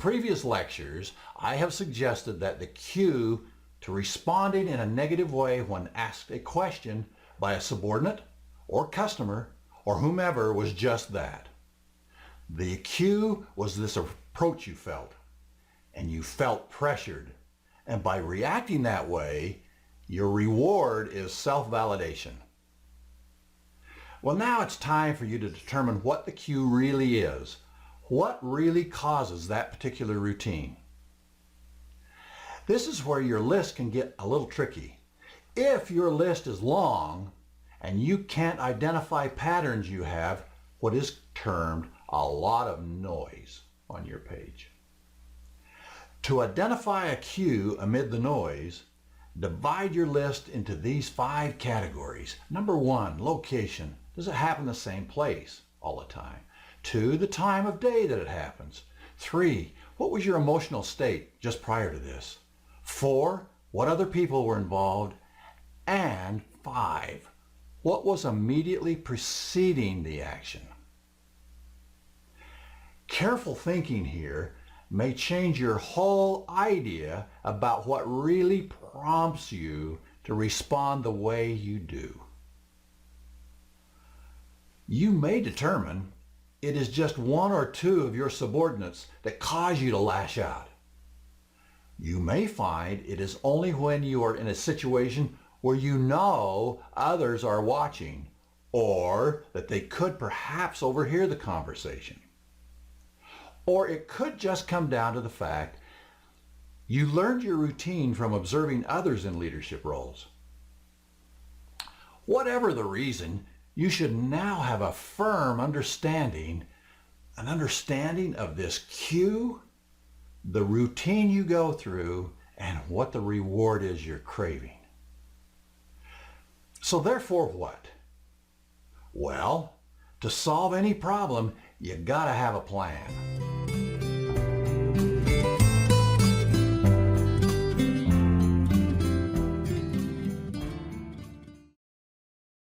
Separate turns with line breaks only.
previous lectures, I have suggested that the cue to responding in a negative way when asked a question by a subordinate or customer or whomever was just that. The cue was this approach you felt, and you felt pressured. And by reacting that way, your reward is self-validation. Well, now it's time for you to determine what the cue really is. What really causes that particular routine? This is where your list can get a little tricky. If your list is long and you can't identify patterns, you have what is termed a lot of noise on your page. To identify a cue amid the noise, divide your list into these 5 categories. Number 1, location. Does it happen the same place all the time? 2, the time of day that it happens. 3, what was your emotional state just prior to this? 4, what other people were involved? And 5, what was immediately preceding the action? Careful thinking here may change your whole idea about what really prompts you to respond the way you do. You may determine it is just 1 or 2 of your subordinates that cause you to lash out. You may find it is only when you are in a situation where you know others are watching, or that they could perhaps overhear the conversation. Or it could just come down to the fact you learned your routine from observing others in leadership roles. Whatever the reason, you should now have a firm understanding, an understanding of this cue, the routine you go through, and what the reward is you're craving. So therefore what? Well, to solve any problem, you gotta have a plan.